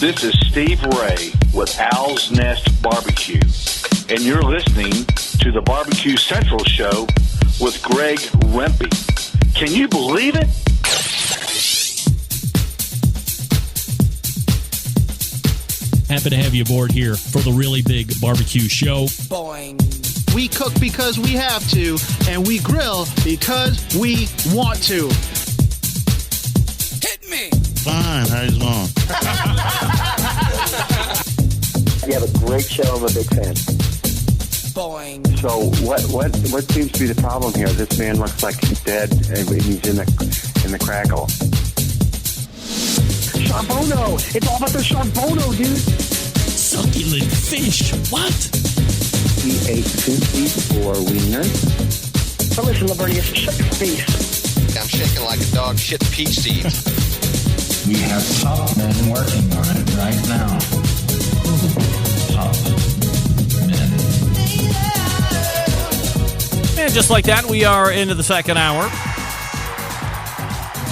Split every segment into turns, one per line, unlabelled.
This is Steve Ray with Owl's Nest Barbecue, and you're listening to the Barbecue Central Show with Greg Rempe. Can you believe it?
Happy to have you aboard here for the really big barbecue show.
Boing. We cook because we have to, and we grill because we want to.
Hit me!
Fine, how's it going?
You have a great show. I'm a big fan.
Boing.
So what seems to be the problem here? This man looks like he's dead, and he's in the crackle.
Charbono! It's all about the charbono, dude!
Succulent fish. What?
He ate 2 feet for wieners.
But listen, Lavernius, shut your face.
I'm shaking like a dog shit peach seeds.
We have top men working on it right now. Top men.
And just like that, we are into the second hour.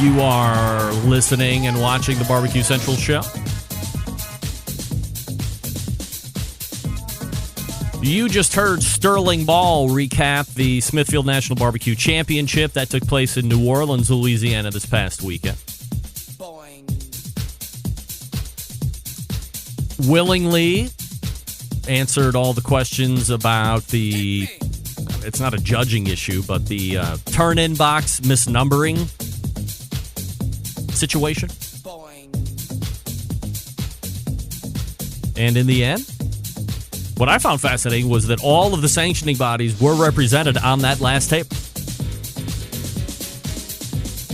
You are listening and watching the Barbecue Central show. You just heard Sterling Ball recap the Smithfield National Barbecue Championship that took place in New Orleans, Louisiana this past weekend.
Boing.
Willingly answered all the questions about the, it's not a judging issue, but the turn-in box misnumbering situation.
Boing.
And in the end, what I found fascinating was that all of the sanctioning bodies were represented on that last tape.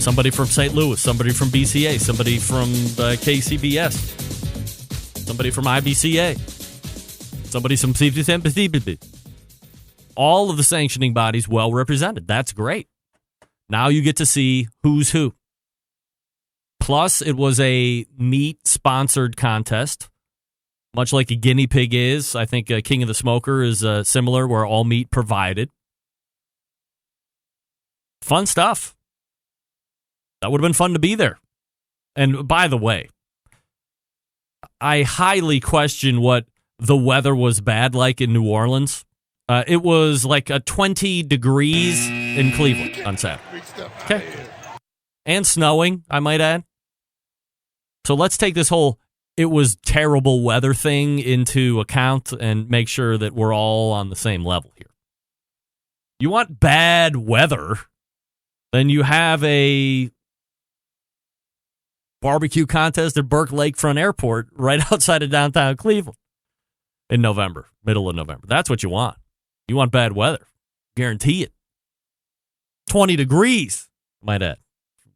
Somebody from St. Louis, somebody from BCA, somebody from KCBS, somebody from IBCA, somebody from CBC. All of the sanctioning bodies well represented. That's great. Now you get to see who's who. Plus, it was a meat-sponsored contest. Much like a guinea pig is. I think King of the Smoker is similar, where all meat provided. Fun stuff. That would have been fun to be there. And by the way, I highly question what the weather was bad like in New Orleans. It was like 20 degrees in Cleveland on Saturday. Okay. And snowing, I might add. So let's take this whole it was terrible weather thing into account and make sure that we're all on the same level here. You want bad weather, then you have a barbecue contest at Burke Lakefront Airport right outside of downtown Cleveland in November, middle of November. That's what you want. You want bad weather. Guarantee it. 20 degrees, might add.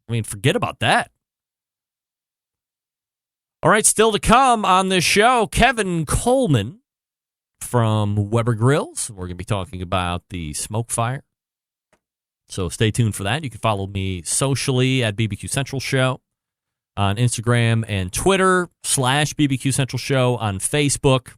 I mean, forget about that. All right, still to come on this show, Kevin Coleman from Weber Grills. We're going to be talking about the smoke fire. So stay tuned for that. You can follow me socially at BBQ Central Show on Instagram and Twitter, /BBQ Central Show on Facebook.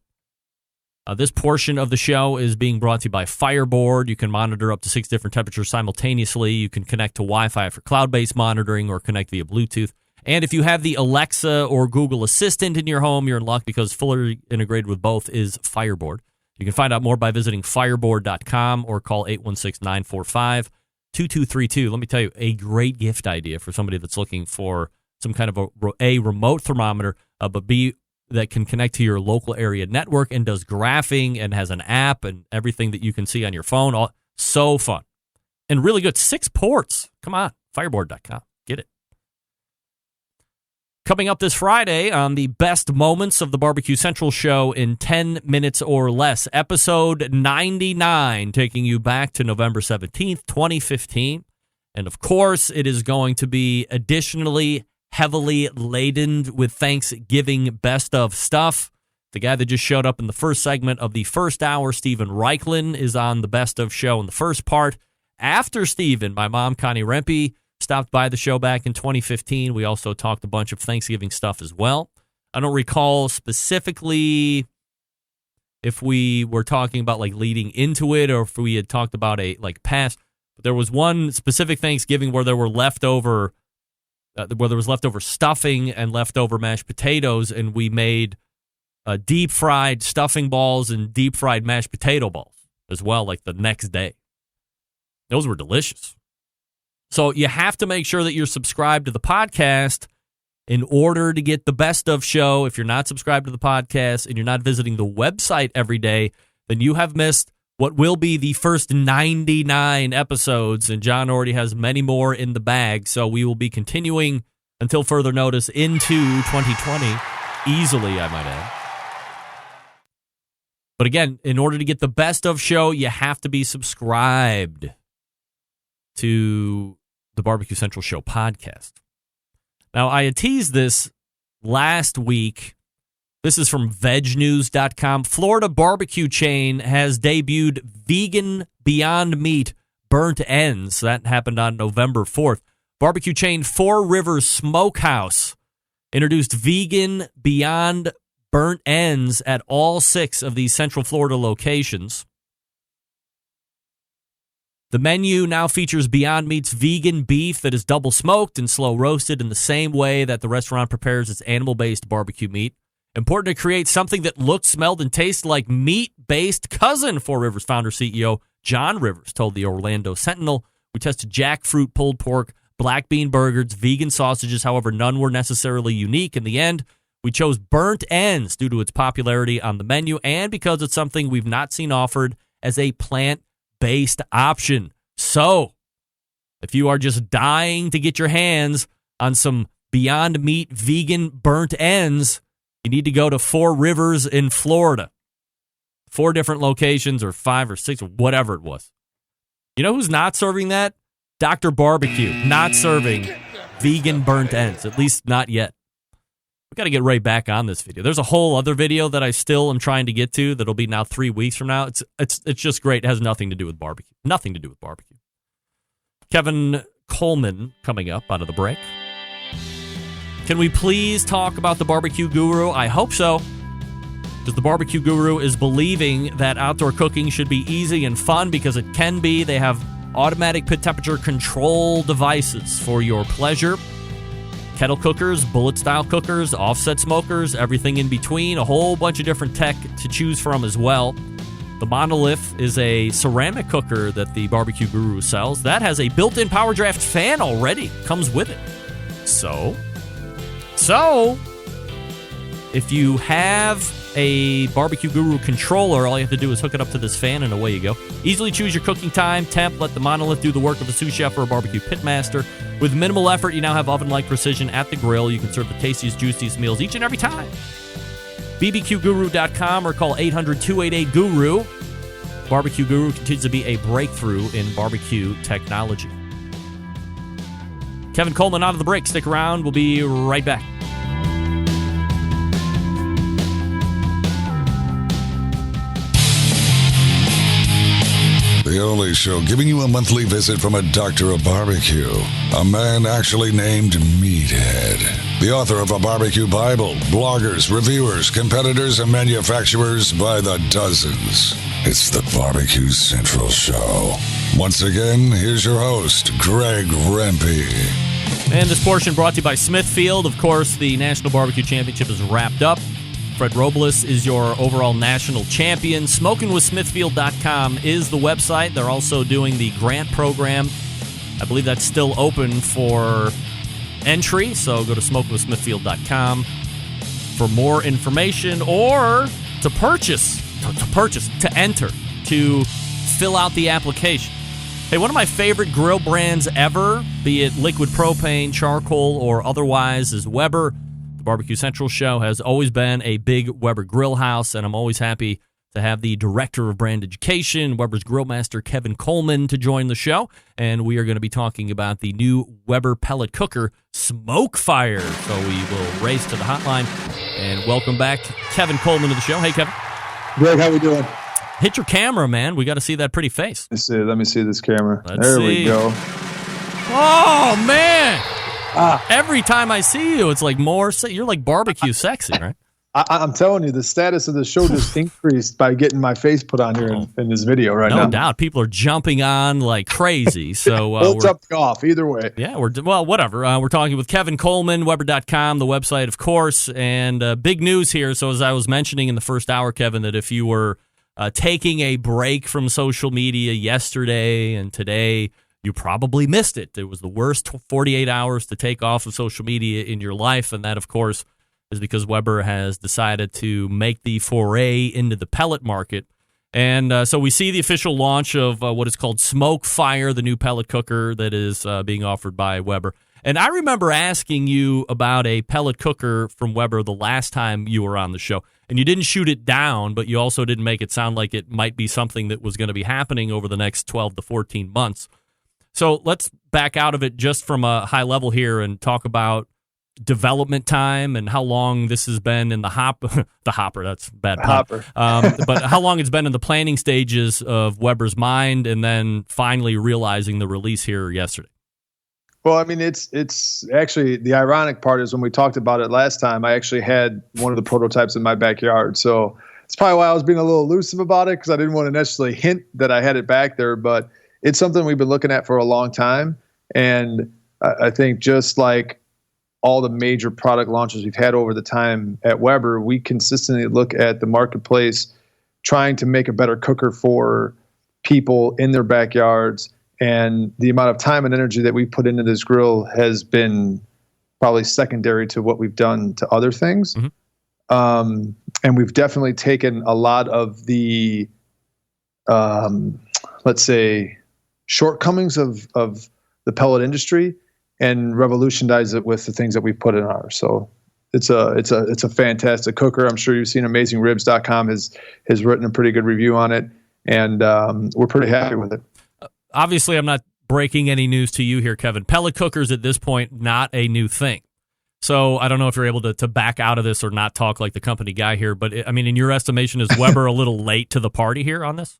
This portion of the show is being brought to you by Fireboard. You can monitor up to 6 different temperatures simultaneously. You can connect to Wi-Fi for cloud-based monitoring or connect via Bluetooth. And if you have the Alexa or Google Assistant in your home, you're in luck because fully integrated with both is Fireboard. You can find out more by visiting fireboard.com or call 816-945-2232. Let me tell you, a great gift idea for somebody that's looking for some kind of a remote thermometer, but B, that can connect to your local area network and does graphing and has an app and everything that you can see on your phone. All, so fun. And really good. 6 ports. Come on, fireboard.com. Get it. Coming up this Friday on the best moments of the Barbecue Central show in 10 minutes or less, episode 99, taking you back to November 17th, 2015. And of course, it is going to be additionally heavily laden with Thanksgiving best of stuff. The guy that just showed up in the first segment of the first hour, Stephen Reichlin, is on the best of show in the first part. After Stephen, my mom, Connie Rempe, stopped by the show back in 2015. We also talked a bunch of Thanksgiving stuff as well. I don't recall specifically if we were talking about like leading into it or if we had talked about a like past. But there was one specific Thanksgiving where there were leftover where there was leftover stuffing and leftover mashed potatoes, and we made deep-fried stuffing balls and deep-fried mashed potato balls as well, like the next day. Those were delicious. So you have to make sure that you're subscribed to the podcast in order to get the best of show. If you're not subscribed to the podcast and you're not visiting the website every day, then you have missed what will be the first 99 episodes, and John already has many more in the bag, so we will be continuing until further notice into 2020, easily, I might add. But again, in order to get the best of show, you have to be subscribed to the Barbecue Central Show podcast. Now, I had teased this last week. This is from vegnews.com. Florida barbecue chain has debuted vegan Beyond Meat burnt ends. That happened on November 4th. Barbecue chain Four Rivers Smokehouse introduced vegan Beyond burnt ends at all 6 of these Central Florida locations. The menu now features Beyond Meat's vegan beef that is double smoked and slow roasted in the same way that the restaurant prepares its animal-based barbecue meat. Important to create something that looked, smelled, and tasted like meat-based cousin, Four Rivers founder CEO John Rivers told the Orlando Sentinel. We tested jackfruit pulled pork, black bean burgers, vegan sausages. However, none were necessarily unique. In the end, we chose burnt ends due to its popularity on the menu and because it's something we've not seen offered as a plant-based option. So, if you are just dying to get your hands on some Beyond Meat vegan burnt ends, you need to go to Four Rivers in Florida. 4 different locations, or 5 or 6, or whatever it was. You know who's not serving that? Dr. Barbecue. Not serving vegan burnt ends, at least not yet. We got to get right back on this video. There's a whole other video that I still am trying to get to that'll be now 3 weeks from now. It's just great. It has nothing to do with barbecue. Nothing to do with barbecue. Kevin Coleman coming up out of the break. Can we please talk about the BBQ Guru? I hope so, because the BBQ Guru is believing that outdoor cooking should be easy and fun, because it can be. They have automatic pit temperature control devices for your pleasure. Kettle cookers, bullet-style cookers, offset smokers, everything in between. A whole bunch of different tech to choose from as well. The Monolith is a ceramic cooker that the BBQ Guru sells. That has a built-in power draft fan already. Comes with it. So, if you have a BBQ Guru controller, all you have to do is hook it up to this fan and away you go. Easily choose your cooking time, temp, let the Monolith do the work of a sous chef or a barbecue pitmaster. With minimal effort, you now have oven-like precision at the grill. You can serve the tastiest, juiciest meals each and every time. BBQGuru.com or call 800-288-GURU. BBQ Guru continues to be a breakthrough in barbecue technology. Kevin Coleman out of the break. Stick around. We'll be right back.
The only show giving you a monthly visit from a doctor of barbecue. A man actually named Meathead. The author of a barbecue Bible. Bloggers, reviewers, competitors, and manufacturers by the dozens. It's the Barbecue Central Show. Once again, here's your host, Greg Rempe.
And this portion brought to you by Smithfield. Of course, the National Barbecue Championship is wrapped up. Fred Robles is your overall national champion. SmokingWithSmithfield.com is the website. They're also doing the grant program. I believe that's still open for entry, so go to SmokingWithSmithfield.com for more information or to enter, to fill out the application. Hey, one of my favorite grill brands ever, be it liquid propane, charcoal, or otherwise, is Weber. The Barbecue Central Show has always been a big Weber grill house, and I'm always happy to have the Director of Brand Education, Weber's Grill Master, Kevin Coleman, to join the show. And we are going to be talking about the new Weber pellet cooker, Smoke Fire. So we will race to the hotline and welcome back Kevin Coleman to the show. Hey, Kevin.
Greg, how we doing?
Hit your camera, man. We got to see that pretty face.
Let me see this camera.
Let's see.
We go.
Oh, man. Every time I see you, it's like more. You're like barbecue sexy, right?
I'm telling you, the status of the show just increased by getting my face put on here in this video right now.
No doubt. People are jumping on like crazy. So
holds up the off either way.
Yeah, whatever. We're talking with Kevin Coleman, Weber.com, the website, of course. And big news here. So as I was mentioning in the first hour, Kevin, that if you were taking a break from social media yesterday and today, you probably missed it. It was the worst 48 hours to take off of social media in your life. And that, of course, is because Weber has decided to make the foray into the pellet market. And so we see the official launch of what is called Smoke Fire, the new pellet cooker that is being offered by Weber. And I remember asking you about a pellet cooker from Weber the last time you were on the show. And you didn't shoot it down, but you also didn't make it sound like it might be something that was going to be happening over the next 12 to 14 months. So let's back out of it just from a high level here and talk about development time and how long this has been in the hopper, that's bad pun. But how long it's been in the planning stages of Weber's mind and then finally realizing the release here yesterday.
Well, I mean, it's actually, the ironic part is when we talked about it last time, I actually had one of the prototypes in my backyard. So it's probably why I was being a little elusive about it, because I didn't want to necessarily hint that I had it back there, but it's something we've been looking at for a long time. And I think just like all the major product launches we've had over the time at Weber, we consistently look at the marketplace trying to make a better cooker for people in their backyards. And the amount of time and energy that we put into this grill has been probably secondary to what we've done to other things. Mm-hmm. And we've definitely taken a lot of the, let's say, shortcomings of the pellet industry and revolutionize it with the things that we've put in ours. So it's a fantastic cooker. I'm sure you've seen AmazingRibs.com has written a pretty good review on it, and we're pretty happy with it.
Obviously, I'm not breaking any news to you here, Kevin. Pellet cookers at this point, not a new thing. So I don't know if you're able to back out of this or not talk like the company guy here, but I mean, in your estimation, is Weber a little late to the party here on this?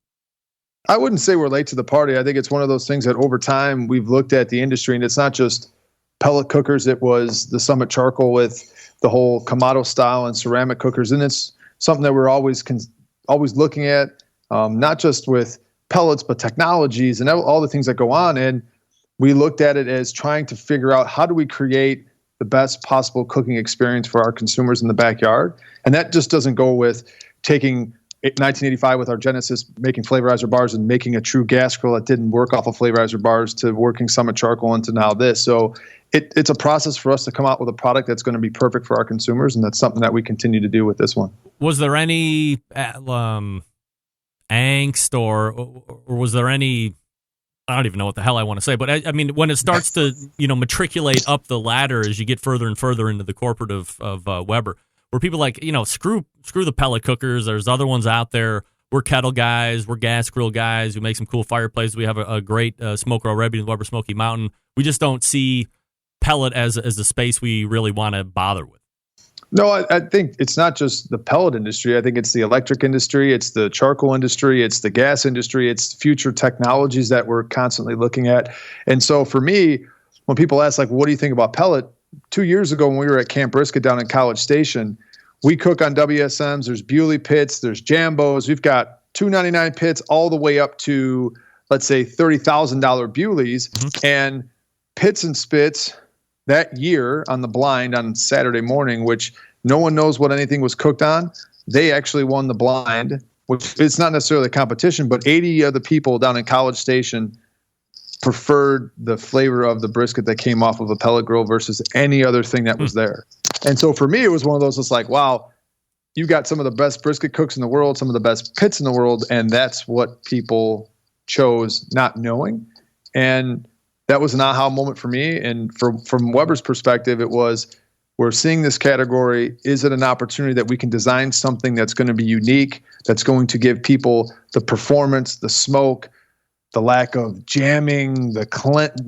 I wouldn't say we're late to the party. I think it's one of those things that over time we've looked at the industry, and it's not just pellet cookers. It was the Summit Charcoal with the whole Kamado style and ceramic cookers, and it's something that we're always looking at, not just with pellets, but technologies and all the things that go on. And we looked at it as trying to figure out how do we create the best possible cooking experience for our consumers in the backyard. And that just doesn't go with taking 1985 with our Genesis, making flavorizer bars and making a true gas grill that didn't work off of flavorizer bars, to working Summit Charcoal into now this. So it's a process for us to come out with a product that's going to be perfect for our consumers, and that's something that we continue to do with this one.
Was there any angst or was there any, I don't even know what the hell I want to say, but I mean, when it starts to matriculate up the ladder as you get further and further into the corporate of Weber, where people like, screw the pellet cookers. There's other ones out there. We're kettle guys. We're gas grill guys. We make some cool fireplaces. We have a great smoker already in the Weber Smoky Mountain. We just don't see pellet as the space we really want to bother with.
No, I think it's not just the pellet industry. I think it's the electric industry. It's the charcoal industry. It's the gas industry. It's future technologies that we're constantly looking at. And so for me, when people ask, like, what do you think about pellet? 2 years ago when we were at Camp Brisket down in College Station, we cook on WSMs. There's Bewley pits. There's Jambos. We've got $2.99 pits all the way up to, let's say, $30,000 Bewleys. Mm-hmm. And Pits and Spits that year on the blind on Saturday morning, which no one knows what anything was cooked on, they actually won the blind, which it's not necessarily a competition, but 80 of the people down in College Station preferred the flavor of the brisket that came off of a pellet grill versus any other thing that was there. And so for me, it was one of those, it's like, wow, you got some of the best brisket cooks in the world, some of the best pits in the world, and that's what people chose not knowing. And that was an aha moment for me. And from Weber's perspective, it was, we're seeing this category. Is it an opportunity that we can design something that's going to be unique, that's going to give people the performance, the smoke, the lack of jamming,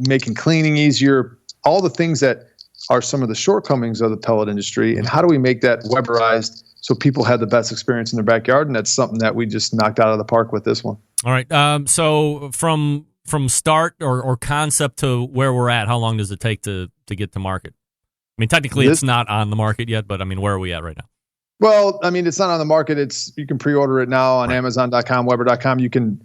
making cleaning easier, all the things that are some of the shortcomings of the pellet industry, and how do we make that Weberized so people have the best experience in their backyard? And that's something that we just knocked out of the park with this one.
All right. So from start or concept to where we're at, how long does it take to get to market? I mean, technically it's not on the market yet, but I mean, where are we at right now?
Well, I mean, it's not on the market. You can pre-order it now on Amazon.com, Weber.com.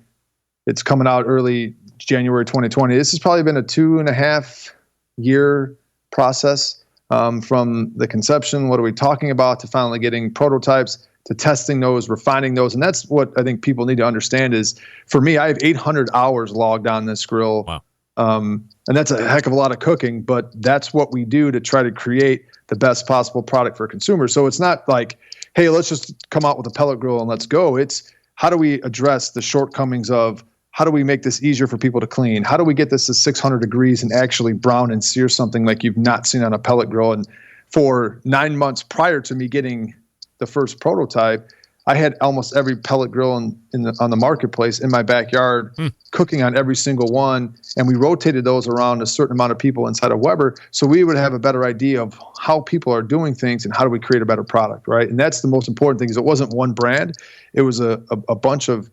It's coming out early January 2020. This has probably been a 2.5 year process from the conception. What are we talking about to finally getting prototypes to testing those, refining those. And that's what I think people need to understand is, for me, I have 800 hours logged on this grill.
Wow.
And that's a heck of a lot of cooking, but that's what we do to try to create the best possible product for consumers. So it's not like, hey, let's just come out with a pellet grill and let's go. It's how do we address the shortcomings of how do we make this easier for people to clean? How do we get this to 600 degrees and actually brown and sear something like you've not seen on a pellet grill? And for 9 months prior to me getting the first prototype, I had almost every pellet grill on the marketplace in my backyard, cooking on every single one. And we rotated those around a certain amount of people inside of Weber, so we would have a better idea of how people are doing things and how do we create a better product, right? And that's the most important thing, is it wasn't one brand. It was a bunch of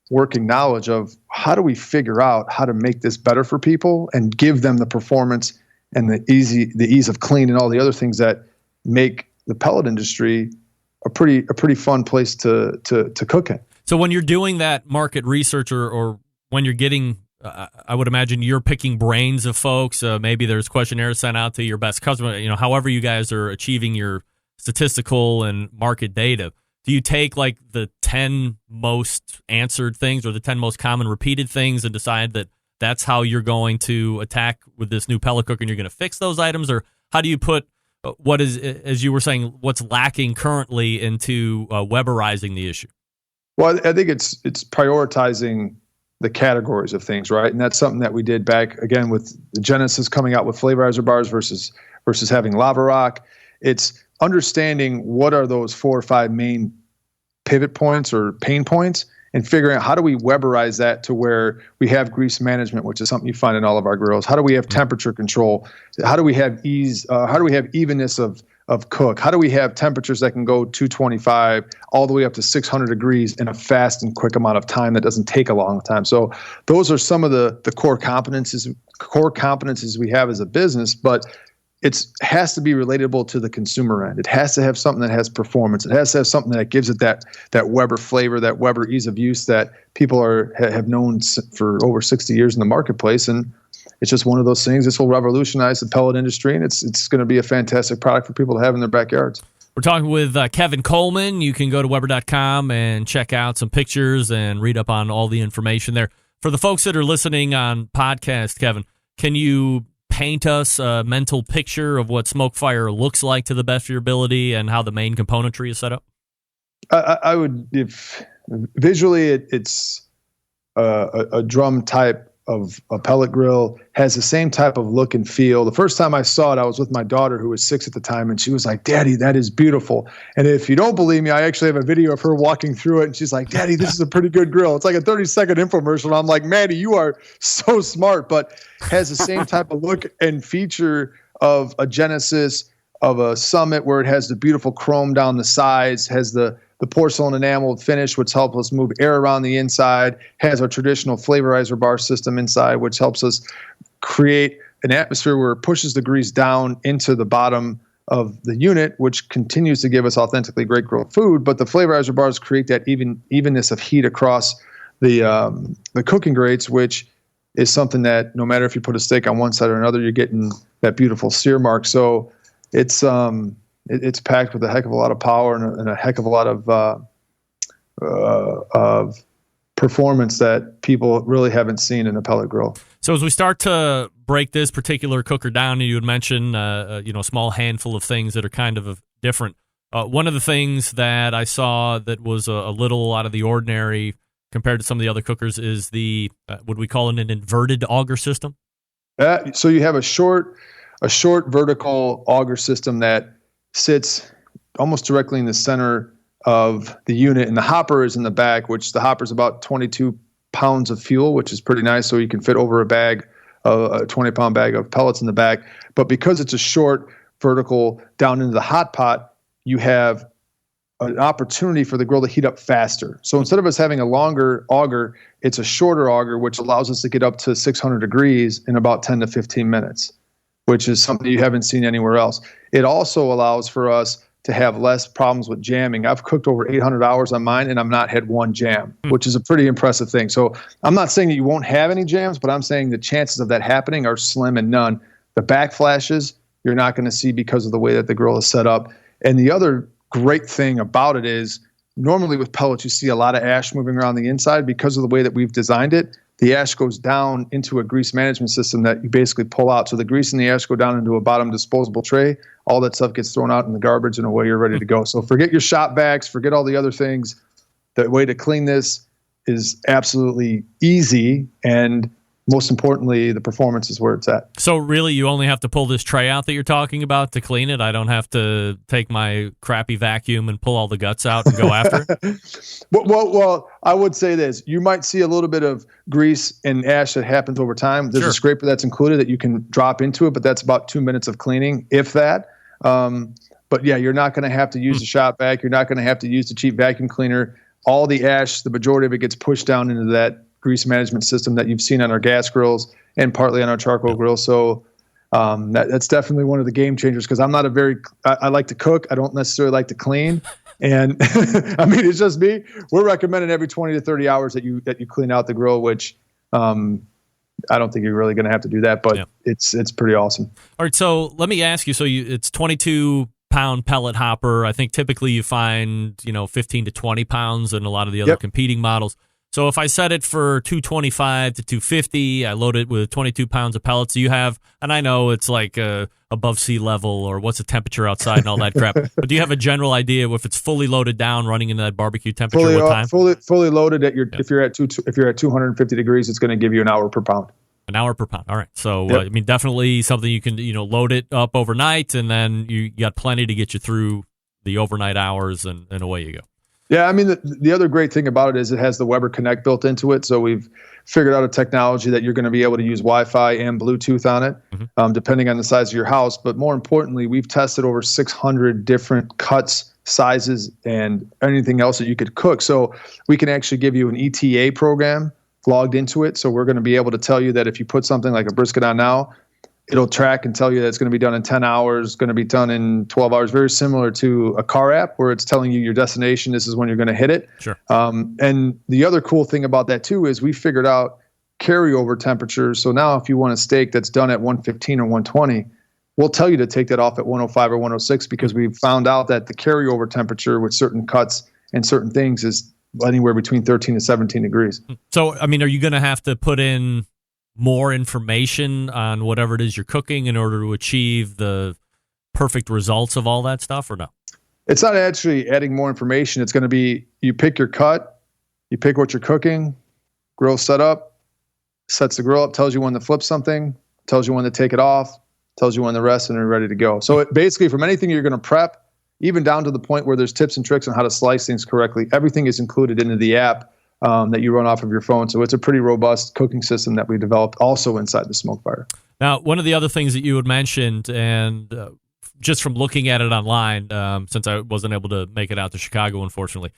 working knowledge of how do we figure out how to make this better for people and give them the performance and the ease of clean and all the other things that make the pellet industry a pretty fun place to cook in.
So when you're doing that market research or when you're getting, I would imagine you're picking brains of folks. Maybe there's questionnaires sent out to your best customer. However you guys are achieving your statistical and market data. Do you take like the 10 most answered things or the 10 most common repeated things and decide that that's how you're going to attack with this new pellet cooker and you're going to fix those items? Or how do you put what is, as you were saying, what's lacking currently into Weberizing the issue?
Well, I think it's prioritizing the categories of things, right? And that's something that we did back again with the Genesis coming out with flavorizer bars versus having Lava Rock. It's understanding what are those 4 or 5 main pivot points or pain points and figuring out how do we Weberize that to where we have grease management, which is something you find in all of our grills. How do we have temperature control? How do we have ease? How do we have evenness of cook? How do we have temperatures that can go 225 all the way up to 600 degrees in a fast and quick amount of time that doesn't take a long time? So those are some of the core competencies we have as a business, but it has to be relatable to the consumer end. It has to have something that has performance. It has to have something that gives it that Weber flavor, that Weber ease of use that people have known for over 60 years in the marketplace. And it's just one of those things. This will revolutionize the pellet industry, and it's going to be a fantastic product for people to have in their backyards.
We're talking with Kevin Coleman. You can go to Weber.com and check out some pictures and read up on all the information there. For the folks that are listening on podcast, Kevin, can you paint us a mental picture of what SmokeFire looks like to the best of your ability and how the main componentry is set up?
I would, if visually it's a drum type of a pellet grill, has the same type of look and feel. The first time I saw it, I was with my daughter who was 6 at the time, and she was like, "Daddy, that is beautiful." And if you don't believe me, I actually have a video of her walking through it, and she's like, "Daddy, this is a pretty good grill." It's like a 30-second infomercial. And I'm like, "Maddie, you are so smart," but has the same type of look and feature of a Genesis, of a Summit, where it has the beautiful chrome down the sides, has the porcelain enameled finish, which helps us move air around the inside, has our traditional flavorizer bar system inside, which helps us create an atmosphere where it pushes the grease down into the bottom of the unit, which continues to give us authentically great grilled food. But the flavorizer bars create that evenness of heat across the cooking grates, which is something that no matter if you put a steak on one side or another, you're getting that beautiful sear mark. So it's packed with a heck of a lot of power and a heck of a lot of performance that people really haven't seen in a pellet grill.
So as we start to break this particular cooker down, you had mentioned a small handful of things that are kind of different. One of the things that I saw that was a little out of the ordinary compared to some of the other cookers is the would we call it an inverted auger system?
So you have a short vertical auger system that sits almost directly in the center of the unit, and the hopper is in the back, which the hopper is about 22 pounds of fuel, which is pretty nice. So you can fit over a 20-pound bag of pellets in the back. But because it's a short vertical down into the hot pot, you have an opportunity for the grill to heat up faster. So instead of us having a longer auger, it's a shorter auger, which allows us to get up to 600 degrees in about 10 to 15 minutes, which is something you haven't seen anywhere else. It also allows for us to have less problems with jamming. I've cooked over 800 hours on mine, and I've not had one jam, which is a pretty impressive thing. So I'm not saying that you won't have any jams, but I'm saying the chances of that happening are slim and none. The back flashes, you're not going to see because of the way that the grill is set up. And the other great thing about it is normally with pellets, you see a lot of ash moving around the inside. Because of the way that we've designed it, the ash goes down into a grease management system that you basically pull out. So the grease and the ash go down into a bottom disposable tray. All that stuff gets thrown out in the garbage, and away you're ready to go. So forget your shop bags, forget all the other things. The way to clean this is absolutely easy, and most importantly, the performance is where it's at.
So really, you only have to pull this tray out that you're talking about to clean it? I don't have to take my crappy vacuum and pull all the guts out and go after it?
Well, I would say this. You might see a little bit of grease and ash that happens over time. There's a scraper that's included that you can drop into it, but that's about 2 minutes of cleaning, if that. But yeah, you're not going to have to use the shop vac. You're not going to have to use the cheap vacuum cleaner. All the ash, the majority of it gets pushed down into that grease management system that you've seen on our gas grills and partly on our charcoal grills. So that's definitely one of the game changers, because I'm not I like to cook. I don't necessarily like to clean. And I mean, it's just me. We're recommending every 20 to 30 hours that you clean out the grill, which I don't think you're really going to have to do that, but it's pretty awesome.
All right. So let me ask you, it's 22-pound pellet hopper. I think typically you find, 15 to 20 pounds in a lot of the other competing models. So if I set it for 225 to 250, I load it with 22 pounds of pellets. You have, and I know it's like above sea level or what's the temperature outside and all that crap, but do you have a general idea if it's fully loaded down, running into that barbecue temperature, what time?
Fully loaded at if you're at 250 degrees, it's going to give you an hour per pound.
An hour per pound. All right. So I mean, definitely something you can load it up overnight, and then you got plenty to get you through the overnight hours, and away you go.
Yeah, I mean, the other great thing about it is it has the Weber Connect built into it. So we've figured out a technology that you're going to be able to use Wi-Fi and Bluetooth on it, depending on the size of your house. But more importantly, we've tested over 600 different cuts, sizes, and anything else that you could cook. So we can actually give you an ETA program logged into it. So we're going to be able to tell you that if you put something like a brisket on now, it'll track and tell you that it's going to be done in 10 hours, going to be done in 12 hours, very similar to a car app where it's telling you your destination, this is when you're going to hit it.
Sure.
And the other cool thing about that too is we figured out carryover temperatures. So now if you want a steak that's done at 115 or 120, we'll tell you to take that off at 105 or 106, because we've found out that the carryover temperature with certain cuts and certain things is anywhere between 13 to 17 degrees.
So, I mean, are you going to have to put in more information on whatever it is you're cooking in order to achieve the perfect results of all that stuff, or no?
It's not actually adding more information. It's going to be, you pick your cut, you pick what you're cooking, grill set up, sets the grill up, tells you when to flip something, tells you when to take it off, tells you when to rest, and you're ready to go. So it basically, from anything you're going to prep, even down to the point where there's tips and tricks on how to slice things correctly, everything is included into the app that you run off of your phone. So it's a pretty robust cooking system that we developed also inside the smoke fire.
Now, one of the other things that you had mentioned, and just from looking at it online, since I wasn't able to make it out to Chicago, unfortunately,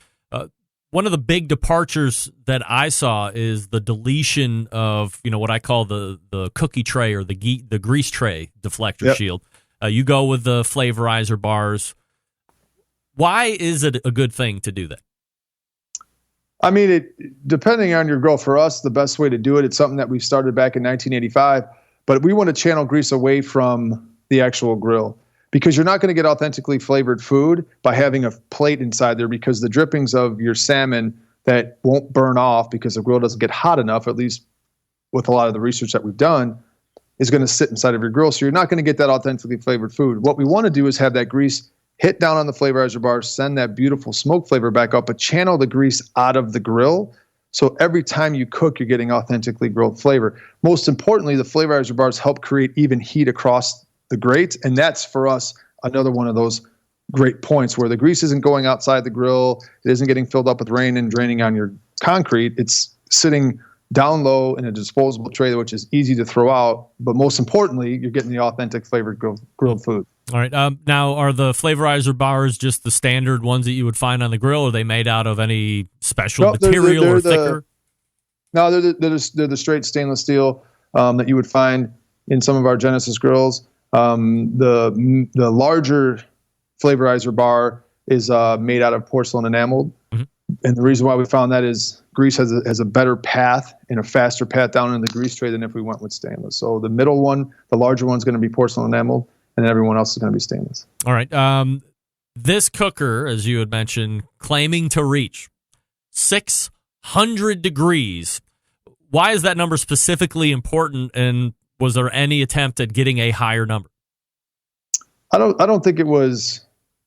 one of the big departures that I saw is the deletion of, what I call the cookie tray or the grease tray deflector shield. You go with the flavorizer bars. Why is it a good thing to do that?
I mean, depending on your grill, for us, the best way to do it, it's something that we started back in 1985, but we want to channel grease away from the actual grill, because you're not going to get authentically flavored food by having a plate inside there, because the drippings of your salmon that won't burn off because the grill doesn't get hot enough, at least with a lot of the research that we've done, is going to sit inside of your grill. So you're not going to get that authentically flavored food. What we want to do is have that grease hit down on the flavorizer bar, send that beautiful smoke flavor back up, but channel the grease out of the grill. So every time you cook, you're getting authentically grilled flavor. Most importantly, the flavorizer bars help create even heat across the grate. And that's, for us, another one of those great points where the grease isn't going outside the grill. It isn't getting filled up with rain and draining on your concrete. It's sitting down low in a disposable tray, which is easy to throw out. But most importantly, you're getting the authentic flavored grilled food.
All right. Now, are the flavorizer bars just the standard ones that you would find on the grill? Or are they made out of any special material or thicker?
No, they're the straight stainless steel that you would find in some of our Genesis grills. The larger flavorizer bar is made out of porcelain enameled. And the reason why we found that is grease has a better path and a faster path down in the grease tray than if we went with stainless. So the middle one, the larger one's going to be porcelain enameled, and then everyone else is going to be stainless.
All right. This cooker, as you had mentioned, claiming to reach 600 degrees. Why is that number specifically important, and was there any attempt at getting a higher number?
I don't think it was.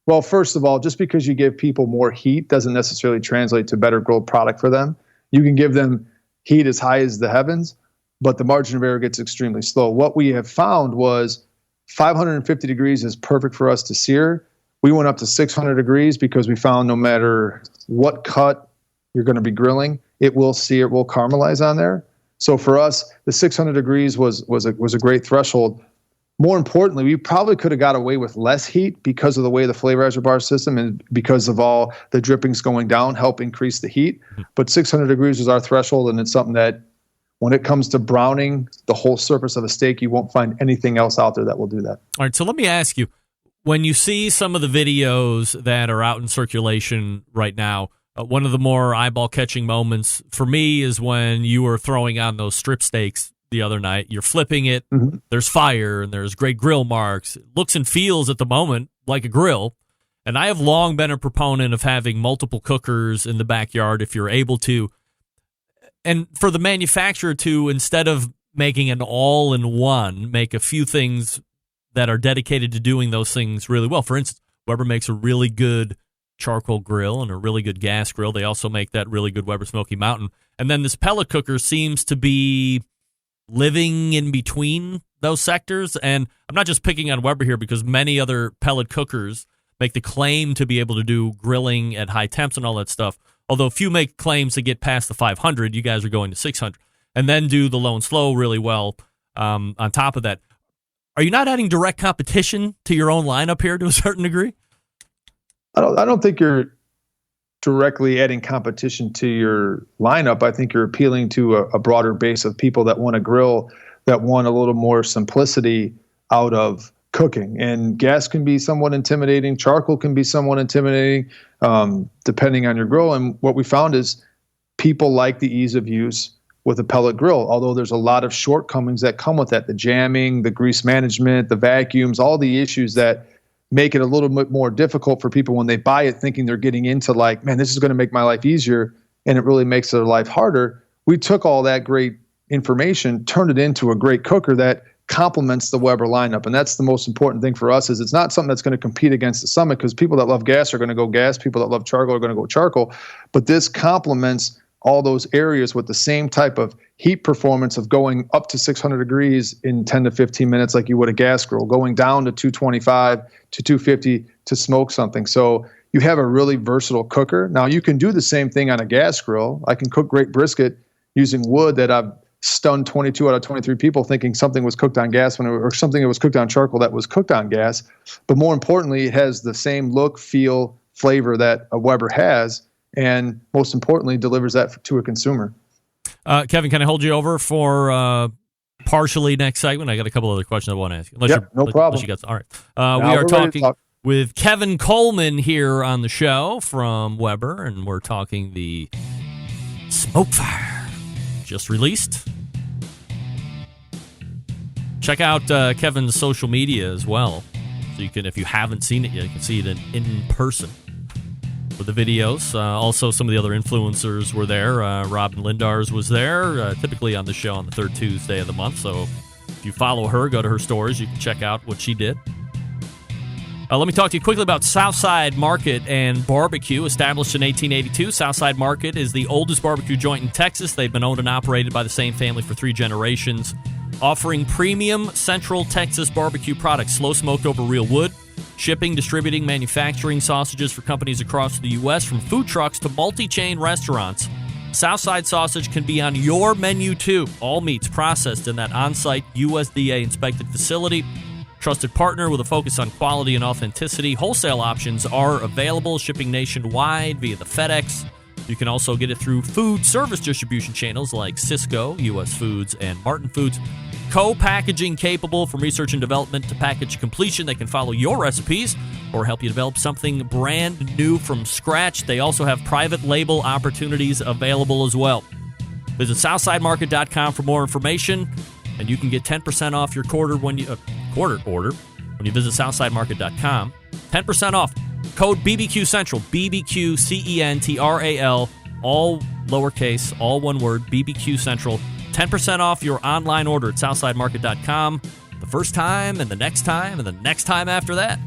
Well, first of all, just because you give people more heat doesn't necessarily translate to better grilled product for them. You can give them heat as high as the heavens, but the margin of error gets extremely slow. What we have found was 550 degrees is perfect for us to sear. We went up to 600 degrees because we found no matter what cut you're going to be grilling, it will sear, it will caramelize on there. So for us, the 600 degrees was a great threshold. More importantly, we probably could have got away with less heat because of the way the flavorizer bar system and because of all the drippings going down help increase the heat. But 600 degrees is our threshold, and it's something that when it comes to browning the whole surface of a steak, you won't find anything else out there that will do that.
All right, so let me ask you, when you see some of the videos that are out in circulation right now, one of the more eyeball-catching moments for me is when you were throwing on those strip steaks the other night. You're flipping it. There's fire and there's great grill marks. It looks and feels at the moment like a grill. And I have long been a proponent of having multiple cookers in the backyard if you're able to. And for the manufacturer to, instead of making an all-in-one, make a few things that are dedicated to doing those things really well. For instance, Weber makes a really good charcoal grill and a really good gas grill. They also make that really good Weber Smoky Mountain. And then this pellet cooker seems to be living in between those sectors. And I'm not just picking on Weber here because many other pellet cookers make the claim to be able to do grilling at high temps and all that stuff. Although few make claims to get past the 500, you guys are going to 600. And then do the low and slow really well on top of that. Are you not adding direct competition to your own lineup here to a certain degree?
I don't think you're directly adding competition to your lineup. I think you're appealing to a broader base of people that want to grill, that want a little more simplicity out of cooking. And gas can be somewhat intimidating. Charcoal can be somewhat intimidating, depending on your grill. And what we found is people like the ease of use with a pellet grill, although there's a lot of shortcomings that come with that. The jamming, the grease management, the vacuums, all the issues that make it a little bit more difficult for people when they buy it, thinking they're getting into like, man, this is going to make my life easier, and it really makes their life harder. We took all that great information, turned it into a great cooker that complements the Weber lineup. And that's the most important thing for us, is it's not something that's going to compete against the Summit, because people that love gas are going to go gas, people that love charcoal are going to go charcoal. But this complements all those areas with the same type of heat performance of going up to 600 degrees in 10 to 15 minutes like you would a gas grill, going down to 225 to 250 to smoke something. So you have a really versatile cooker. Now you can do the same thing on a gas grill. I can cook great brisket using wood that I've stunned 22 out of 23 people thinking something was cooked on gas or something that was cooked on charcoal that was cooked on gas. But more importantly, it has the same look, feel, flavor that a Weber has, and most importantly, delivers that to a consumer.
Kevin, can I hold you over for partially next segment? I got a couple other questions I want to ask you.
No problem.
All right. We are talking with Kevin Coleman here on the show from Weber, and we're talking the Smokefire, just released. Check out Kevin's social media as well. So you can, if you haven't seen it yet, you can see it in person with the videos. Also, some of the other influencers were there. Robin Lindars was there, typically on the show on the third Tuesday of the month. So if you follow her, go to her stories, you can check out what she did. Let me talk to you quickly about Southside Market and Barbecue. Established in 1882, Southside Market is the oldest barbecue joint in Texas. They've been owned and operated by the same family for 3 generations, offering premium Central Texas barbecue products, slow smoked over real wood, shipping, distributing, manufacturing sausages for companies across the U.S., from food trucks to multi-chain restaurants. Southside Sausage can be on your menu, too. All meats processed in that on-site USDA-inspected facility. Trusted partner with a focus on quality and authenticity. Wholesale options are available, shipping nationwide via the FedEx. You can also get it through food service distribution channels like Sysco, U.S. Foods, and Martin Foods. Co-packaging capable, from research and development to package completion. They can follow your recipes or help you develop something brand new from scratch. They also have private label opportunities available as well. Visit SouthsideMarket.com for more information, and you can get 10% off your quarter order when you visit SouthsideMarket.com. 10% off. Code BBQ Central, BBQ CENTRAL, all lowercase, all one word, BBQ Central. 10% off your online order at SouthsideMarket.com. The first time, and the next time, and the next time after that.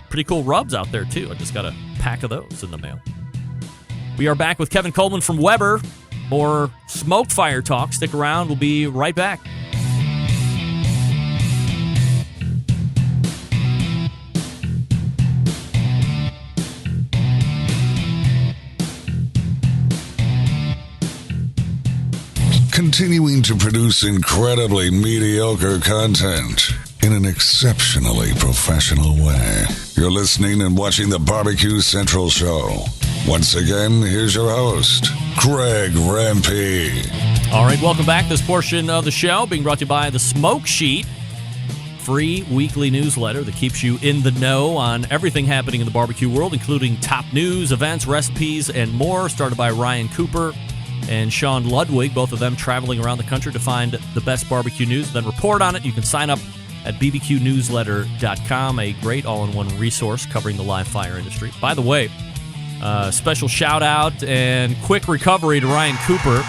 Pretty cool rubs out there, too. I just got a pack of those in the mail. We are back with Kevin Coleman from Weber. More Smoke Fire talk. Stick around. We'll be right back.
Continuing to produce incredibly mediocre content in an exceptionally professional way. You're listening and watching the BBQ Central Show. Once again, here's your host, Greg Rempe.
All right, welcome back. This portion of the show being brought to you by The Smoke Sheet, free weekly newsletter that keeps you in the know on everything happening in the barbecue world, including top news, events, recipes, and more. Started by Ryan Cooper and Sean Ludwig, both of them traveling around the country to find the best barbecue news, then report on it. You can sign up at bbqnewsletter.com, a great all-in-one resource covering the live fire industry. By the way, special shout-out and quick recovery to Ryan Cooper.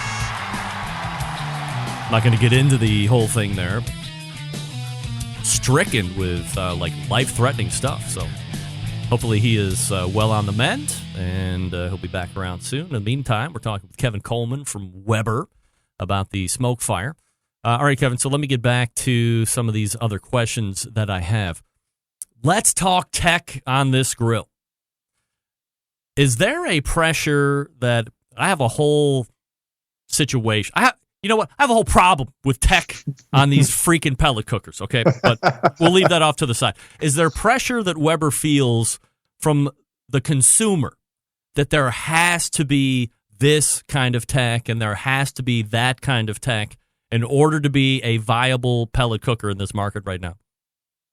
I'm not going to get into the whole thing there. Stricken with life-threatening stuff, so hopefully he is well on the mend, and he'll be back around soon. In the meantime, we're talking with Kevin Coleman from Weber about the smoke fire. All right, Kevin, so let me get back to some of these other questions that I have. Let's talk tech on this grill. Is there a pressure that I have a whole situation? You know what? I have a whole problem with tech on these freaking pellet cookers, okay? But we'll leave that off to the side. Is there pressure that Weber feels from the consumer that there has to be this kind of tech and there has to be that kind of tech in order to be a viable pellet cooker in this market right now?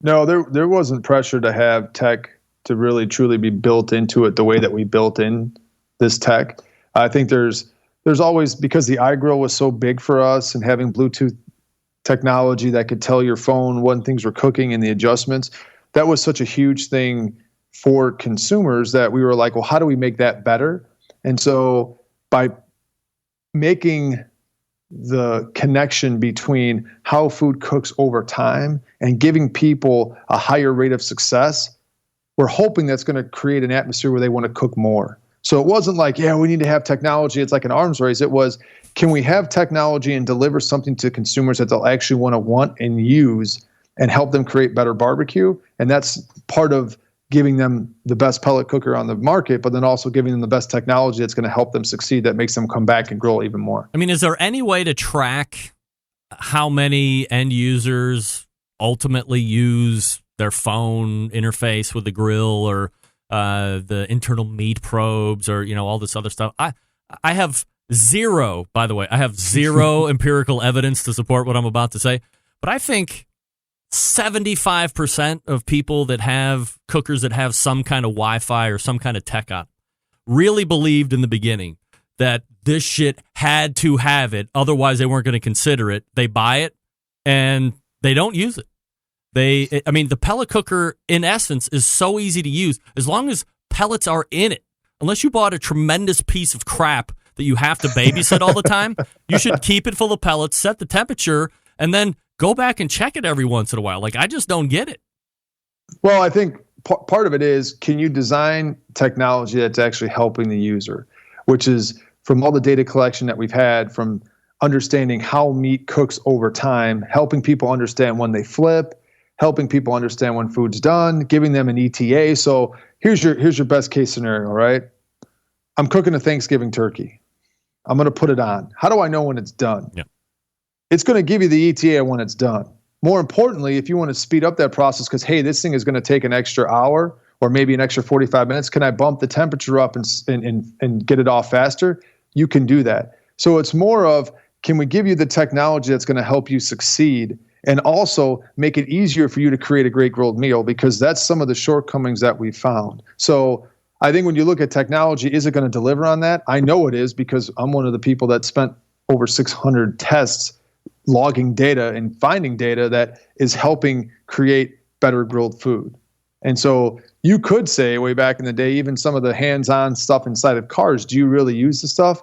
No, there wasn't pressure to have tech to really truly be built into it the way that we built in this tech. I think there's always, because the iGrill was so big for us and having Bluetooth technology that could tell your phone when things were cooking and the adjustments, that was such a huge thing for consumers that we were like, well, how do we make that better? And so by making the connection between how food cooks over time and giving people a higher rate of success, we're hoping that's going to create an atmosphere where they want to cook more. So it wasn't like, yeah, we need to have technology. It's like an arms race. It was, can we have technology and deliver something to consumers that they'll actually want and use and help them create better barbecue? And that's part of giving them the best pellet cooker on the market, but then also giving them the best technology that's going to help them succeed, that makes them come back and grill even more.
I mean, is there any way to track how many end users ultimately use their phone interface with the grill or the internal meat probes or, all this other stuff? I have zero, by the way, empirical evidence to support what I'm about to say, but I think 75% of people that have cookers that have some kind of Wi-Fi or some kind of tech on really believed in the beginning that this shit had to have it, otherwise they weren't going to consider it. They buy it and they don't use it. The pellet cooker, in essence, is so easy to use as long as pellets are in it. Unless you bought a tremendous piece of crap that you have to babysit all the time, you should keep it full of pellets, set the temperature, and then go back and check it every once in a while. I just don't get it.
Well, I think part of it is, can you design technology that's actually helping the user, which is from all the data collection that we've had, from understanding how meat cooks over time, helping people understand when they flip, helping people understand when food's done, giving them an ETA. So here's your best case scenario, right? I'm cooking a Thanksgiving turkey. I'm going to put it on. How do I know when it's done?
Yeah.
It's going to give you the ETA when it's done. More importantly, if you want to speed up that process because, hey, this thing is going to take an extra hour or maybe an extra 45 minutes, can I bump the temperature up and get it off faster? You can do that. So it's more of, can we give you the technology that's going to help you succeed and also make it easier for you to create a great grilled meal, because that's some of the shortcomings that we found. So I think when you look at technology, is it going to deliver on that? I know it is, because I'm one of the people that spent over 600 tests logging data and finding data that is helping create better grilled food. And so you could say way back in the day, even some of the hands-on stuff inside of cars, do you really use the stuff?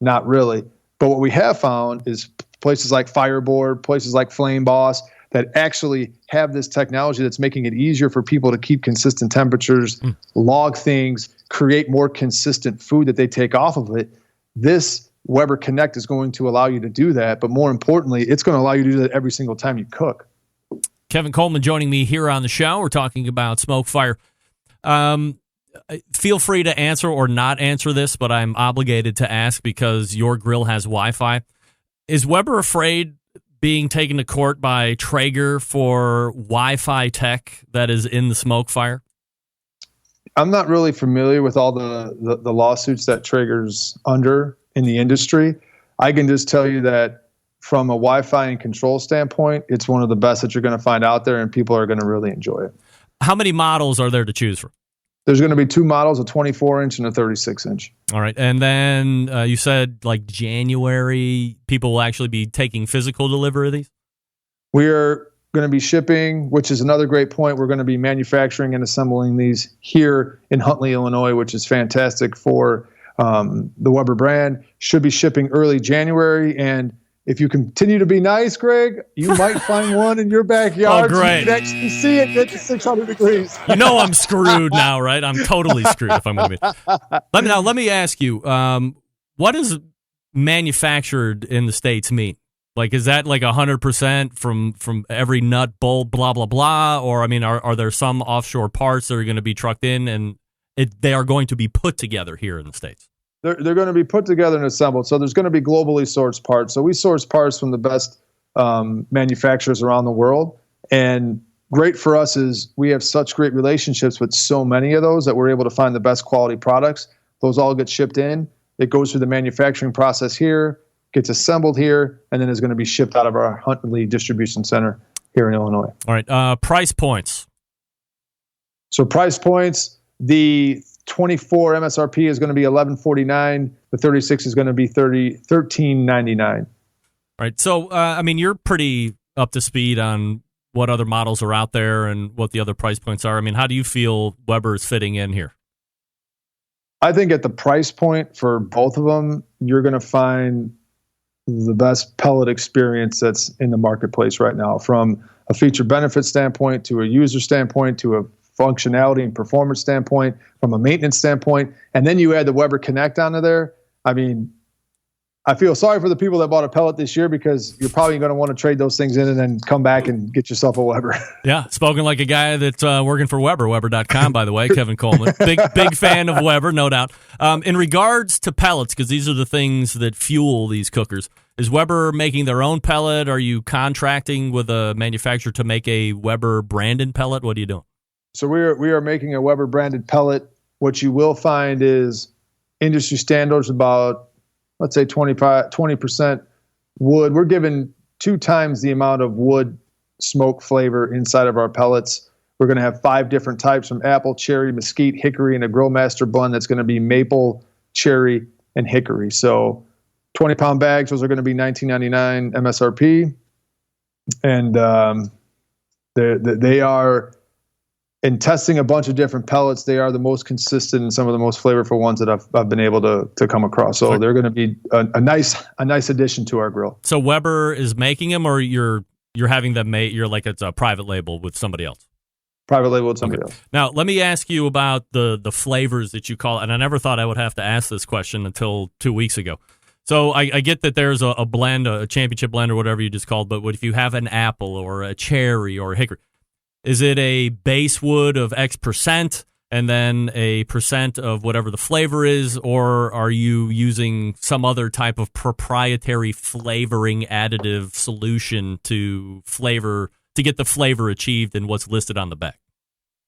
Not really. But what we have found is places like Fireboard, places like Flame Boss, that actually have this technology that's making it easier for people to keep consistent temperatures, log things, create more consistent food that they take off of it. This Weber Connect is going to allow you to do that, but more importantly, it's going to allow you to do that every single time you cook.
Kevin Coleman joining me here on the show. We're talking about smoke fire. Feel free to answer or not answer this, but I'm obligated to ask because your grill has Wi-Fi. Is Weber afraid being taken to court by Traeger for Wi-Fi tech that is in the smoke fire?
I'm not really familiar with all the lawsuits that Traeger's under in the industry. I can just tell you that from a Wi-Fi and control standpoint, it's one of the best that you're going to find out there, and people are going to really enjoy it.
How many models are there to choose from?
There's going to be 2 models, a 24-inch and a 36-inch.
All right. And then you said like January, people will actually be taking physical delivery of these?
We are going to be shipping, which is another great point. We're going to be manufacturing and assembling these here in Huntley, Illinois, which is fantastic for the Weber brand. Should be shipping early January. And if you continue to be nice, Greg, you might find one in your backyard.
Oh, great.
So you can actually see it get to 600 degrees.
You know I'm screwed now, right? I'm totally screwed if I'm going to be. Let me ask you, what does manufactured in the States mean? Like, is that like 100% from every nut, bolt, blah, blah, blah? Or, I mean, are there some offshore parts that are going to be trucked in and they are going to be put together here in the States?
They're going to be put together and assembled. So there's going to be globally sourced parts. So we source parts from the best manufacturers around the world. And great for us is we have such great relationships with so many of those that we're able to find the best quality products. Those all get shipped in. It goes through the manufacturing process here, gets assembled here, and then is going to be shipped out of our Huntley distribution center here in Illinois.
All right. Price points.
So price points, the 24 MSRP is going to be $11.49. The 36 is going to be $13.99.
Right. So, I mean, you're pretty up to speed on what other models are out there and what the other price points are. I mean, how do you feel Weber is fitting in here?
I think at the price point for both of them, you're going to find the best pellet experience that's in the marketplace right now, from a feature benefit standpoint to a user standpoint to a functionality and performance standpoint, from a maintenance standpoint, and then you add the Weber Connect onto there. I mean, I feel sorry for the people that bought a pellet this year, because you're probably going to want to trade those things in and then come back and get yourself a Weber.
Yeah, spoken like a guy that's working for Weber, Weber.com, by the way, Kevin Coleman. Big fan of Weber, no doubt. In regards to pellets, because these are the things that fuel these cookers, is Weber making their own pellet? Are you contracting with a manufacturer to make a Weber branded pellet? What are you doing?
So we are making a Weber branded pellet. What you will find is industry standards about, let's say 20% wood. We're given 2 times the amount of wood smoke flavor inside of our pellets. We're going to have 5 different types, from apple, cherry, mesquite, hickory, and a Grill Master blend that's going to be maple, cherry, and hickory. So 20-pound bags, those are going to be $19.99 MSRP. And they are, in testing a bunch of different pellets, they are the most consistent and some of the most flavorful ones that I've been able to come across. So they're going to be a nice addition to our grill.
So Weber is making them, or you're having them made? You're like, it's a private label with somebody else.
Private label with somebody else.
Now let me ask you about the flavors that you call, and I never thought I would have to ask this question until 2 weeks ago. So I get that there's a blend, a championship blend, or whatever you just called, but what if you have an apple or a cherry or a hickory? Is it a base wood of X percent and then a percent of whatever the flavor is, or are you using some other type of proprietary flavoring additive solution to get the flavor achieved in what's listed on the bag?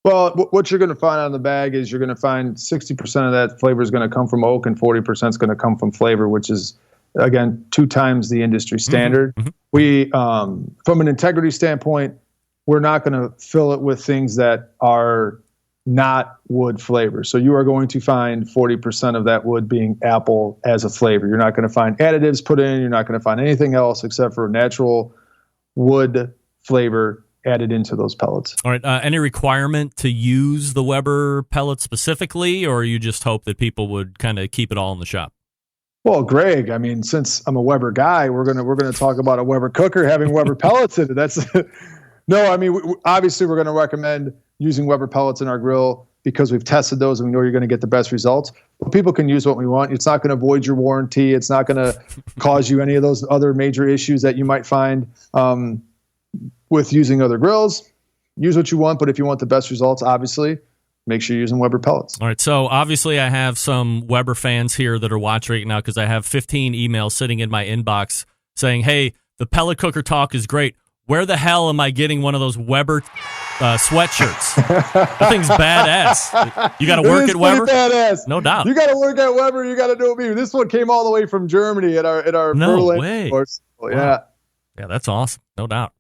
Well, what you're going to find on the bag is you're going to find 60% of that flavor is going to come from oak and 40% is going to come from flavor, which is again, 2 times the industry standard.
Mm-hmm.
We, from an integrity standpoint, we're not going to fill it with things that are not wood flavor. So you are going to find 40% of that wood being apple as a flavor. You're not going to find additives put in. You're not going to find anything else except for natural wood flavor added into those pellets.
All right. Any requirement to use the Weber pellet specifically, or you just hope that people would kind of keep it all in the shop?
Well, Greg, I mean, since I'm a Weber guy, we're gonna talk about a Weber cooker having Weber pellets in it. That's no. I mean, obviously, we're going to recommend using Weber pellets in our grill because we've tested those and we know you're going to get the best results. But people can use what we want. It's not going to void your warranty. It's not going to cause you any of those other major issues that you might find with using other grills. Use what you want, but if you want the best results, obviously, make sure you're using Weber pellets.
All right, so obviously I have some Weber fans here that are watching right now because I have 15 emails sitting in my inbox saying, hey, the pellet cooker talk is great. Where the hell am I getting one of those Weber sweatshirts? That thing's badass. You got to work at Weber?
Badass.
No doubt.
You got to work at Weber. You got to do it. Me. This one came all the way from Germany at our
no
Berlin
way.
course.
Wow.
Yeah.
Yeah, that's awesome. No doubt.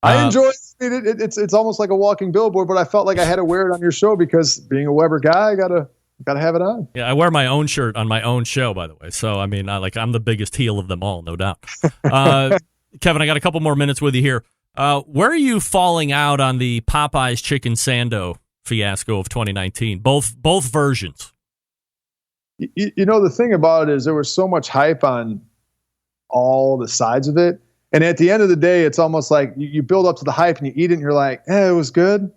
I enjoy it. It's almost like a walking billboard, but I felt like I had to wear it on your show because being a Weber guy, I gotta have it on.
Yeah, I wear my own shirt on my own show, by the way. So I mean, I'm the biggest heel of them all, no doubt. Kevin, I got a couple more minutes with you here. Where are you falling out on the Popeyes chicken sando fiasco of 2019? Both versions.
You know, the thing about it is there was so much hype on all the sides of it. And at the end of the day, it's almost like you build up to the hype and you eat it and you're like, it was good. And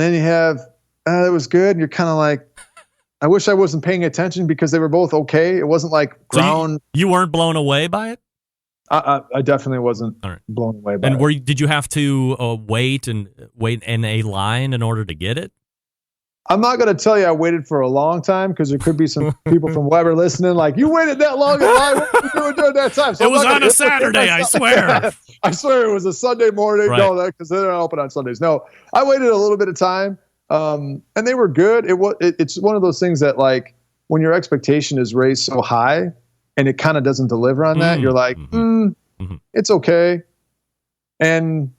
then you have, it was good. And you're kind of like, I wish I wasn't paying attention because they were both okay. It wasn't like ground.
So you weren't blown away by it?
I definitely wasn't blown away by it.
And did you have to wait in a line in order to get it?
I'm not going to tell you I waited for a long time because there could be some people from Weber listening like, you waited that long in line? What were you doing during that time? So
it was on a Saturday, I swear.
I swear it was a Sunday morning.
Right.
No, because they're not open on Sundays. No, I waited a little bit of time, and they were good. It's one of those things that, like, when your expectation is raised so high and it kind of doesn't deliver on that, you're like, it's okay. And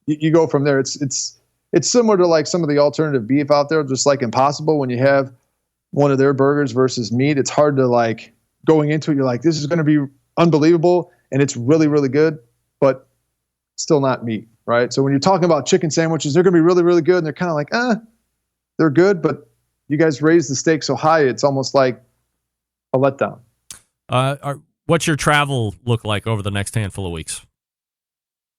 you go from there. It's similar to like some of the alternative beef out there, just like Impossible. When you have one of their burgers versus meat, it's hard to like going into it. You're like, this is going to be unbelievable. And it's really, really good, but still not meat. Right. So when you're talking about chicken sandwiches, they're going to be really, really good. And they're kind of like, they're good, but you guys raise the stakes so high. It's almost like a letdown.
What's your travel look like over the next handful of weeks?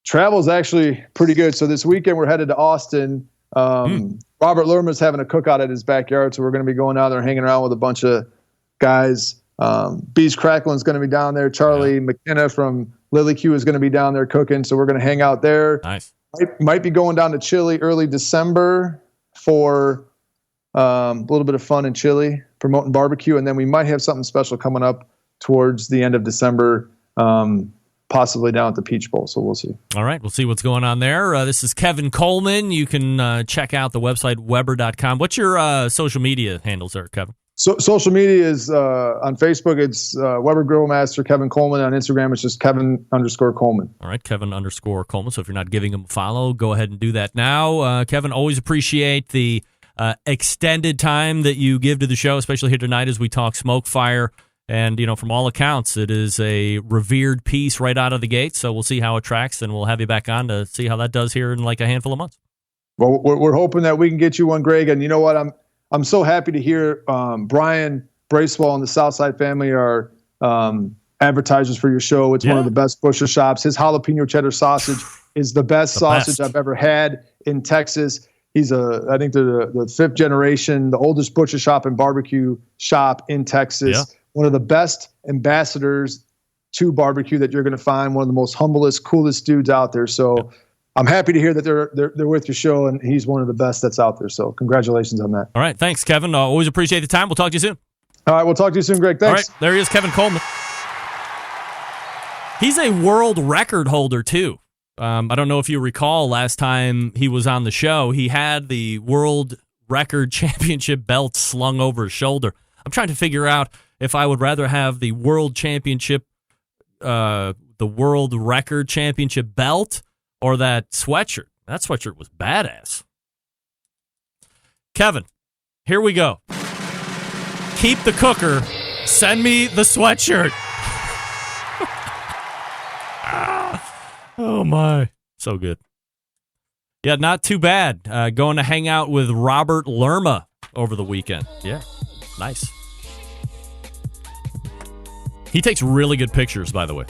Travel is actually pretty good. So this weekend we're headed to Austin. Robert Lerma's having a cookout at his backyard, so we're going to be going down there and hanging around with a bunch of guys. Bees Cracklin's going to be down there. Charlie McKenna from Lily Q is going to be down there cooking, so we're going to hang out there.
Nice.
Might be going down to Chile early December for a little bit of fun in Chile, promoting barbecue, and then we might have something special coming up towards the end of December. Possibly down at the Peach Bowl, so we'll see.
All right, we'll see what's going on there. This is Kevin Coleman. You can check out the website, Weber.com. What's your social media handles there, Kevin?
So social media is on Facebook, it's Weber Grill Master Kevin Coleman. On Instagram, it's just Kevin_Coleman.
All right, Kevin_Coleman. So if you're not giving him a follow, go ahead and do that now. Kevin, always appreciate the extended time that you give to the show, especially here tonight as we talk smoke fire. And, from all accounts, it is a revered piece right out of the gate. So we'll see how it tracks, and we'll have you back on to see how that does here in like a handful of months.
Well, we're hoping that we can get you one, Greg. And you know what? I'm so happy to hear Brian Bracewell and the Southside family are advertisers for your show. It's one of the best butcher shops. His jalapeno cheddar sausage is the best sausage I've ever had in Texas. He's I think they're the fifth generation, the oldest butcher shop and barbecue shop in Texas. Yeah. One of the best ambassadors to barbecue that you're going to find. One of the most humblest, coolest dudes out there. So I'm happy to hear that they're with your show, and he's one of the best that's out there. So congratulations on that.
All right, thanks, Kevin. Always appreciate the time. We'll talk to you soon.
All right, we'll talk to you soon, Greg. Thanks.
All right, there he is, Kevin Coleman. He's a world record holder too. I don't know if you recall last time he was on the show, he had the world record championship belt slung over his shoulder. I'm trying to figure out if I would rather have the world championship the world record championship belt or that sweatshirt. That sweatshirt was badass. Kevin, here we go. Keep the cooker. Send me the sweatshirt. Oh, my. So good. Yeah, not too bad. Going to hang out with Robert Lerma over the weekend. Yeah, nice. He takes really good pictures, by the way.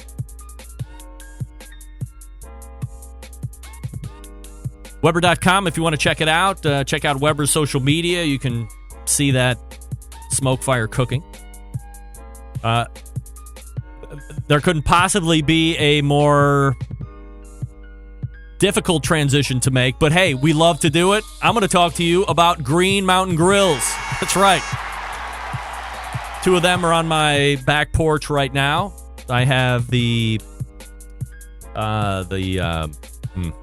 Weber.com if you want to check it out. Check out Weber's social media. You can see that smoke fire cooking. There couldn't possibly be a more difficult transition to make, but hey, we love to do it. I'm going to talk to you about Green Mountain Grills. That's right. 2 of them are on my back porch right now. I have what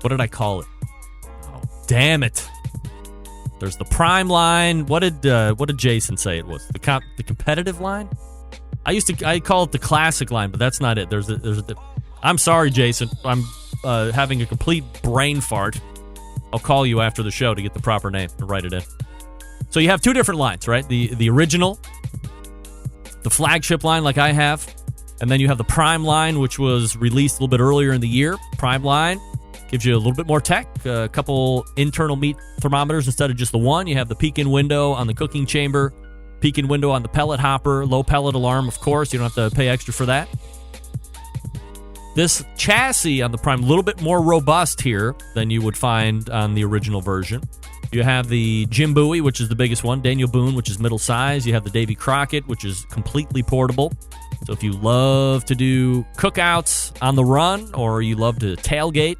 did I call it? Oh, damn it. There's the Prime line. What did Jason say it was? The competitive line? I call it the classic line, but that's not it. I'm sorry, Jason. I'm having a complete brain fart. I'll call you after the show to get the proper name and write it in. So you have 2 different lines, right? The original, the flagship line like I have, and then you have the Prime line, which was released a little bit earlier in the year. Prime line gives you a little bit more tech, a couple internal meat thermometers instead of just the one. You have the peek-in window on the cooking chamber, peek-in window on the pellet hopper, low pellet alarm, of course. You don't have to pay extra for that. This chassis on the Prime, a little bit more robust here than you would find on the original version. You have the Jim Bowie, which is the biggest one, Daniel Boone, which is middle size. You have the Davy Crockett, which is completely portable. So if you love to do cookouts on the run or you love to tailgate,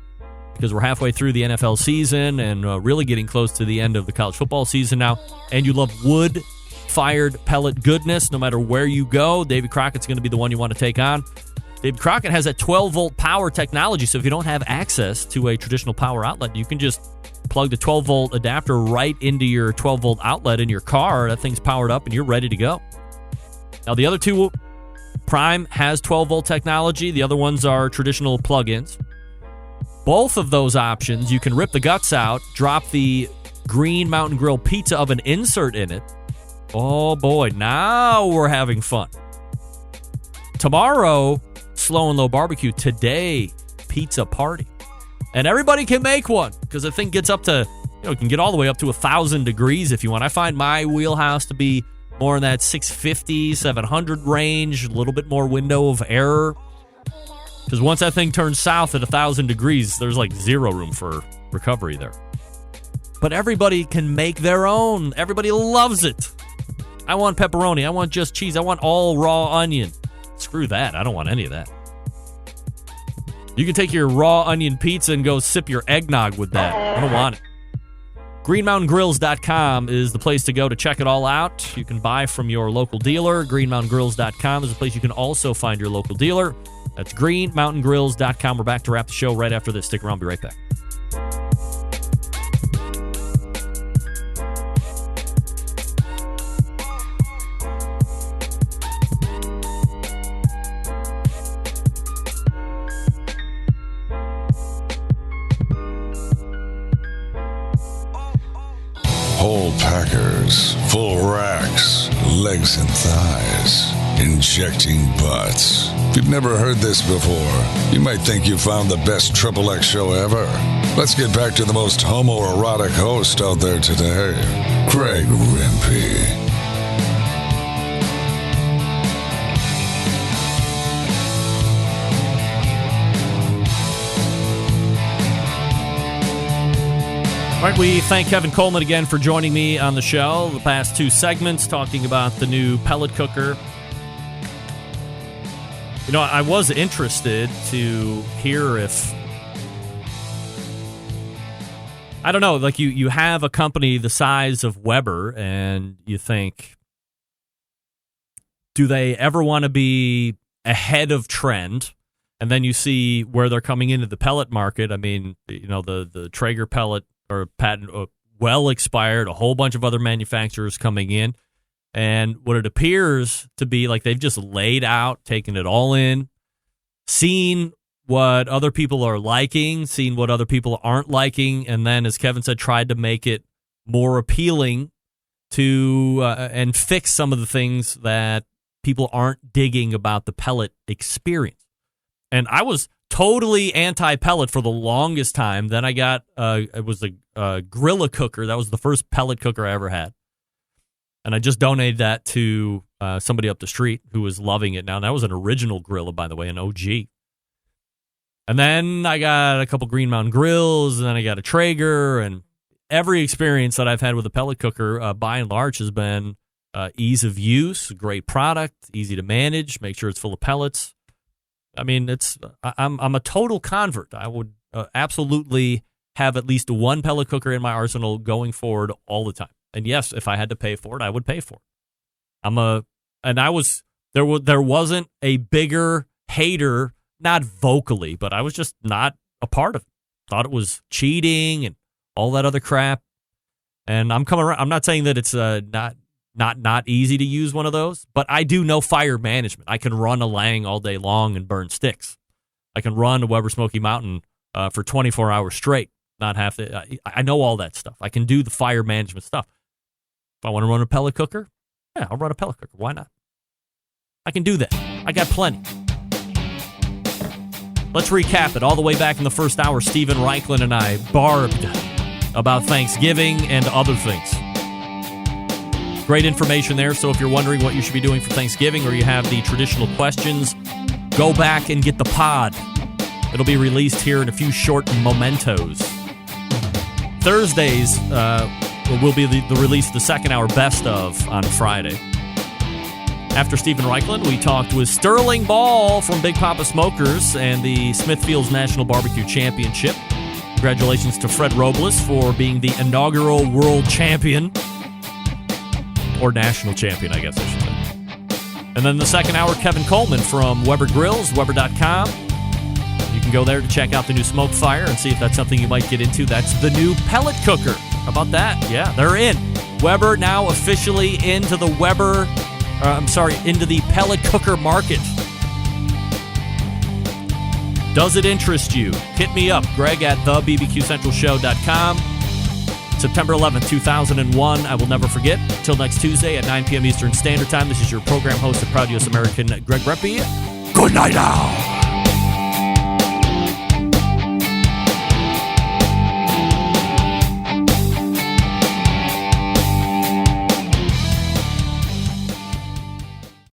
because we're halfway through the NFL season and really getting close to the end of the college football season now, and you love wood-fired pellet goodness, no matter where you go, Davy Crockett's going to be the one you want to take on. Davy Crockett has that 12-volt power technology, so if you don't have access to a traditional power outlet, you can just plug the 12-volt adapter right into your 12-volt outlet in your car. That thing's powered up, and you're ready to go. Now, the other 2, Prime has 12-volt technology. The other ones are traditional plug-ins. Both of those options, you can rip the guts out, drop the Green Mountain Grill pizza oven insert in it. Oh, boy, now we're having fun. Tomorrow, Slow and Low Barbecue. Today, pizza party. And everybody can make one because the thing gets up to, it can get all the way up to 1,000 degrees if you want. I find my wheelhouse to be more in that 650, 700 range, a little bit more window of error. Because once that thing turns south at 1,000 degrees, there's like zero room for recovery there. But everybody can make their own. Everybody loves it. I want pepperoni. I want just cheese. I want all raw onion. Screw that. I don't want any of that. You can take your raw onion pizza and go sip your eggnog with that. I don't want it. GreenMountainGrills.com is the place to go to check it all out. You can buy from your local dealer. GreenMountainGrills.com is the place you can also find your local dealer. That's GreenMountainGrills.com. We're back to wrap the show right after this. Stick around. Be right back.
Whole packers, full racks, legs and thighs, injecting butts. If you've never heard this before, you might think you found the best XXX show ever. Let's get back to the most homoerotic host out there today, Greg Rempe.
All right, we thank Kevin Coleman again for joining me on the show. The past 2 segments talking about the new pellet cooker. You know, I was interested to hear if, I don't know, like you have a company the size of Weber and you think, do they ever want to be ahead of trend? And then you see where they're coming into the pellet market. I mean, you know, the Traeger pellet or patent well expired, a whole bunch of other manufacturers coming in. And what it appears to be like they've just laid out, taken it all in. seeing what other people are liking, seeing what other people aren't liking, and then, as Kevin said, tried to make it more appealing to and fix some of the things that people aren't digging about the pellet experience. And I was totally anti-pellet for the longest time. Then I got it was a Gorilla cooker. That was the first pellet cooker I ever had, and I just donated that to somebody up the street who was loving it now. And that was an original Gorilla, by the way, an OG. And then I got a couple Green Mountain grills, and then I got a Traeger, and every experience that I've had with a pellet cooker, by and large, has been ease of use, great product, easy to manage, make sure it's full of pellets. I mean, I'm a total convert. I would absolutely have at least one pellet cooker in my arsenal going forward all the time. And yes, if I had to pay for it, I would pay for it. There wasn't a bigger hater, not vocally, but I was just not a part of it. Thought it was cheating and all that other crap. And I'm coming around. I'm not saying that it's not easy to use one of those, but I do know fire management. I can run a Lang all day long and burn sticks. I can run a Weber Smoky Mountain for 24 hours straight. Not have to. I know all that stuff. I can do the fire management stuff. If I want to run a pellet cooker, yeah, I'll run a pellet cooker. Why not? I can do that. I got plenty. Let's recap it. All the way back in the first hour, Steven Reichlin and I barbed about Thanksgiving and other things. Great information there. So if you're wondering what you should be doing for Thanksgiving, or you have the traditional questions, go back and get the pod. It'll be released here in a few short mementos. Thursdays will be the release of the second hour best of on Friday. After Steven Reichlin, we talked with Sterling Ball from Big Poppa Smokers and the Smithfield's National Barbecue Championship. Congratulations to Fred Robles for being the inaugural world champion. Or national champion, I guess I should say. And then the second hour, Kevin Coleman from Weber Grills, Weber.com. You can go there to check out the new Smoke Fire and see if that's something you might get into. That's the new pellet cooker. How about that? Yeah, they're in. Weber now officially into the into the pellet cooker market. Does it interest you? Hit me up, Greg at thebbqcentralshow.com. September 11th, 2001. I will never forget. Till next Tuesday at 9 p.m. Eastern Standard Time. This is your program host and proud U.S. American, Greg Rempe. Good night now.